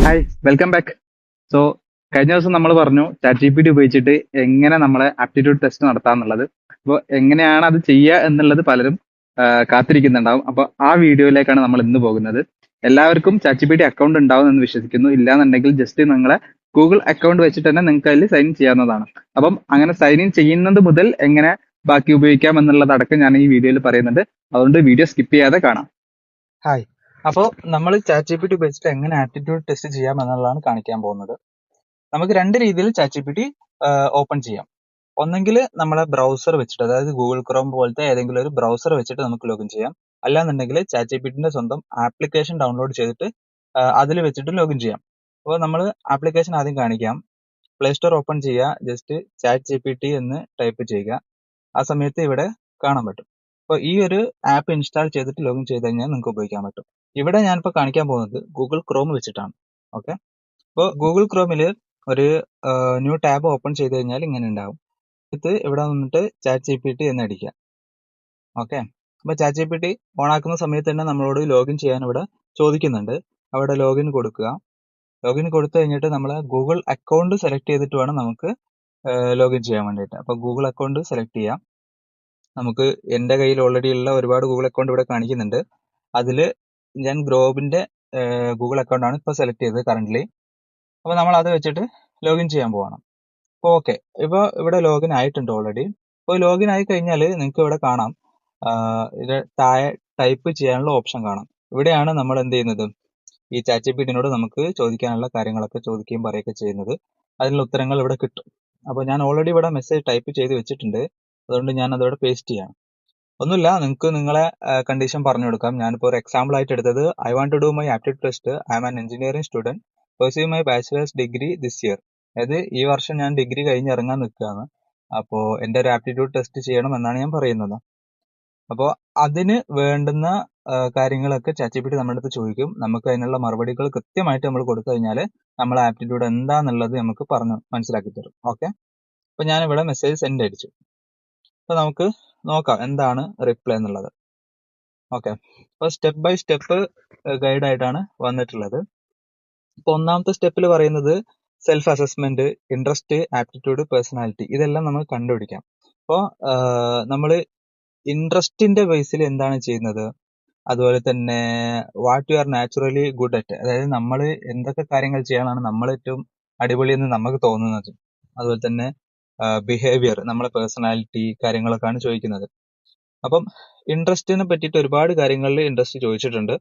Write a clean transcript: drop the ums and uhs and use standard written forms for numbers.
Hi welcome back. So കഴിഞ്ഞ ദിവസം നമ്മൾ പറഞ്ഞു ചാറ്റ് ജി പി ടി ഉപയോഗിച്ചിട്ട് എങ്ങനെ നമ്മളെ ആപ്റ്റിറ്റ്യൂഡ് ടെസ്റ്റ് നടത്താന്നുള്ളത്. അപ്പോൾ എങ്ങനെയാണ് അത് ചെയ്യുക എന്നുള്ളത് പലരും കാത്തിരിക്കുന്നുണ്ടാവും. അപ്പോൾ ആ വീഡിയോയിലേക്കാണ് നമ്മൾ ഇന്ന് പോകുന്നത്. എല്ലാവർക്കും chat G P T account ഉണ്ടാവും എന്ന് വിശ്വസിക്കുന്നു. ഇല്ലാന്നുണ്ടെങ്കിൽ ജസ്റ്റ് നിങ്ങളെ ഗൂഗിൾ അക്കൗണ്ട് വെച്ചിട്ട് തന്നെ നിങ്ങൾക്ക് അതിൽ സൈൻ ഇൻ ചെയ്യാവുന്നതാണ്. അപ്പം അങ്ങനെ സൈൻ ഇൻ ചെയ്യുന്നത് മുതൽ എങ്ങനെ ബാക്കി ഉപയോഗിക്കാം എന്നുള്ളതടക്കം ഞാൻ ഈ വീഡിയോയിൽ പറയുന്നുണ്ട്. അതുകൊണ്ട് വീഡിയോ സ്കിപ്പ് ചെയ്യാതെ കാണാം. ഹായ്. അപ്പോൾ നമ്മൾ ചാറ്റ് ജി പി ടി ഉപയോഗിച്ചിട്ട് എങ്ങനെ ആപ്റ്റിറ്റ്യൂഡ് ടെസ്റ്റ് ചെയ്യാം എന്നുള്ളതാണ് കാണിക്കാൻ പോകുന്നത്. നമുക്ക് രണ്ട് രീതിയിൽ chat G P T open ചെയ്യാം. ഒന്നെങ്കിൽ നമ്മളെ ബ്രൗസർ വെച്ചിട്ട്, അതായത് ഗൂഗിൾ ക്രോം പോലത്തെ ഏതെങ്കിലും ഒരു ബ്രൗസർ വെച്ചിട്ട് നമുക്ക് ലോഗിൻ ചെയ്യാം. അല്ലാന്നുണ്ടെങ്കിൽ ചാറ്റ് ജി പി ടിന്റെ സ്വന്തം ആപ്ലിക്കേഷൻ ഡൗൺലോഡ് ചെയ്തിട്ട് അതിൽ വെച്ചിട്ട് ലോഗിൻ ചെയ്യാം. അപ്പോൾ നമ്മൾ ആപ്ലിക്കേഷൻ ആദ്യം കാണിക്കാം. പ്ലേ സ്റ്റോർ ഓപ്പൺ ചെയ്യുക, just chat G P T എന്ന് ടൈപ്പ് ചെയ്യുക. ആ സമയത്ത് ഇവിടെ കാണാൻ പറ്റും. അപ്പോൾ ഈ ഒരു ആപ്പ് ഇൻസ്റ്റാൾ ചെയ്തിട്ട് ലോഗിൻ ചെയ്ത് കഴിഞ്ഞാൽ നിങ്ങൾക്ക് ഉപയോഗിക്കാൻ പറ്റും. ഇവിടെ ഞാനിപ്പോൾ കാണിക്കാൻ പോകുന്നത് ഗൂഗിൾ ക്രോം വെച്ചിട്ടാണ്. ഓക്കെ. അപ്പോൾ ഗൂഗിൾ ക്രോമിൽ ഒരു ന്യൂ ടാബ് ഓപ്പൺ ചെയ്ത് കഴിഞ്ഞാൽ ഇങ്ങനെ ഉണ്ടാവും. ഇത് ഇവിടെ വന്നിട്ട് ചാറ്റ് ജി പി ടി എന്ന് അടിക്കുക. ഓക്കെ. അപ്പോൾ chat G P T on ആക്കുന്ന സമയത്ത് തന്നെ നമ്മളോട് ലോഗിൻ ചെയ്യാൻ ഇവിടെ ചോദിക്കുന്നുണ്ട്. അവിടെ ലോഗിൻ കൊടുക്കുക. ലോഗിൻ കൊടുത്തു കഴിഞ്ഞിട്ട് നമ്മൾ ഗൂഗിൾ അക്കൗണ്ട് സെലക്ട് ചെയ്തിട്ട് വേണം നമുക്ക് ലോഗിൻ ചെയ്യാൻ വേണ്ടിയിട്ട്. അപ്പോൾ ഗൂഗിൾ അക്കൗണ്ട് സെലക്ട് ചെയ്യാം. നമുക്ക് എൻ്റെ കയ്യിൽ ഓൾറെഡി ഉള്ള ഒരുപാട് ഗൂഗിൾ അക്കൗണ്ട് ഇവിടെ കാണിക്കുന്നുണ്ട്. അതിൽ ഞാൻ ഗ്രോബിന്റെ ഗൂഗിൾ അക്കൗണ്ട് ആണ് ഇപ്പോൾ സെലക്ട് ചെയ്തത് കറന്റ്. അപ്പോൾ നമ്മൾ അത് വെച്ചിട്ട് ലോഗിൻ ചെയ്യാൻ പോവാണ്. അപ്പോൾ ഓക്കെ, ഇപ്പോൾ ഇവിടെ ലോഗിൻ ആയിട്ടുണ്ട് ഓൾറെഡി. അപ്പോൾ ലോഗിൻ ആയി കഴിഞ്ഞാൽ നിങ്ങൾക്ക് ഇവിടെ കാണാം, ഇത് താഴെ ടൈപ്പ് ചെയ്യാനുള്ള ഓപ്ഷൻ കാണാം. ഇവിടെയാണ് നമ്മൾ എന്ത് ചെയ്യുന്നത്, ഈ ചാറ്റ് ജി പി ടിനോട് നമുക്ക് ചോദിക്കാനുള്ള കാര്യങ്ങളൊക്കെ ചോദിക്കുകയും പറയുകയൊക്കെ ചെയ്യുന്നത്. അതിനുള്ള ഉത്തരങ്ങൾ ഇവിടെ കിട്ടും. അപ്പോൾ ഞാൻ ഓൾറെഡി ഇവിടെ മെസ്സേജ് ടൈപ്പ് ചെയ്ത് വെച്ചിട്ടുണ്ട്. അതുകൊണ്ട് ഞാൻ അതവിടെ പേസ്റ്റ് ചെയ്യാം. ഒന്നുമില്ല, നിങ്ങൾക്ക് നിങ്ങളെ കണ്ടീഷൻ പറഞ്ഞു കൊടുക്കാം. ഞാനിപ്പോൾ ഒരു എക്സാമ്പിൾ ആയിട്ട് എടുത്തത്, I want to do my aptitude test. I am an engineering student pursue my bachelor's degree this year. അതായത് ഈ വർഷം ഞാൻ ഡിഗ്രി കഴിഞ്ഞ് ഇറങ്ങാൻ നിൽക്കുകയാണ്. അപ്പോൾ എൻ്റെ ഒരു ആപ്റ്റിറ്റ്യൂഡ് ടെസ്റ്റ് ചെയ്യണം എന്നാണ് ഞാൻ പറയുന്നത്. അപ്പോൾ അതിന് വേണ്ടുന്ന കാര്യങ്ങളൊക്കെ ചാറ്റ് ജി പി ടി നമ്മുടെ അടുത്ത് ചോദിക്കും. നമുക്ക് അതിനുള്ള മറുപടികൾ കൃത്യമായിട്ട് നമ്മൾ കൊടുത്തു കഴിഞ്ഞാൽ നമ്മളെ ആപ്റ്റിറ്റ്യൂഡ് എന്താന്നുള്ളത് നമുക്ക് പറഞ്ഞ് മനസ്സിലാക്കി തരും. ഓക്കെ. അപ്പോൾ ഞാനിവിടെ മെസ്സേജ് സെൻഡ് അടിച്ചു. അപ്പോൾ നമുക്ക് നോക്കാം എന്താണ് റിപ്ലൈ എന്നുള്ളത്. ഓക്കെ. അപ്പോൾ സ്റ്റെപ്പ് ബൈ സ്റ്റെപ്പ് ഗൈഡ് ആയിട്ടാണ് വന്നിട്ടുള്ളത്. ഇപ്പോൾ ഒന്നാമത്തെ സ്റ്റെപ്പിൽ പറയുന്നത് self assessment, interest, aptitude, personality, ഇതെല്ലാം നമുക്ക് കണ്ടുപിടിക്കാം. അപ്പോൾ നമ്മൾ ഇൻട്രസ്റ്റിന്റെ ബേസിൽ എന്താണ് ചെയ്യുന്നത്, അതുപോലെ തന്നെ what you are naturally good at, അതായത് നമ്മൾ എന്തൊക്കെ കാര്യങ്ങൾ ചെയ്യാനാണ് നമ്മൾ ഏറ്റവും അടിപൊളി എന്ന് നമുക്ക് തോന്നുന്നത്. അതുപോലെ തന്നെ ബിഹേവിയർ, നമ്മളെ പേഴ്സണാലിറ്റി കാര്യങ്ങളൊക്കെയാണ് ചോദിക്കുന്നത്. അപ്പം ഇൻട്രസ്റ്റിനെ പറ്റിയിട്ട് ഒരുപാട് കാര്യങ്ങളിൽ ഇൻട്രസ്റ്റ് ചോദിച്ചിട്ടുണ്ട്.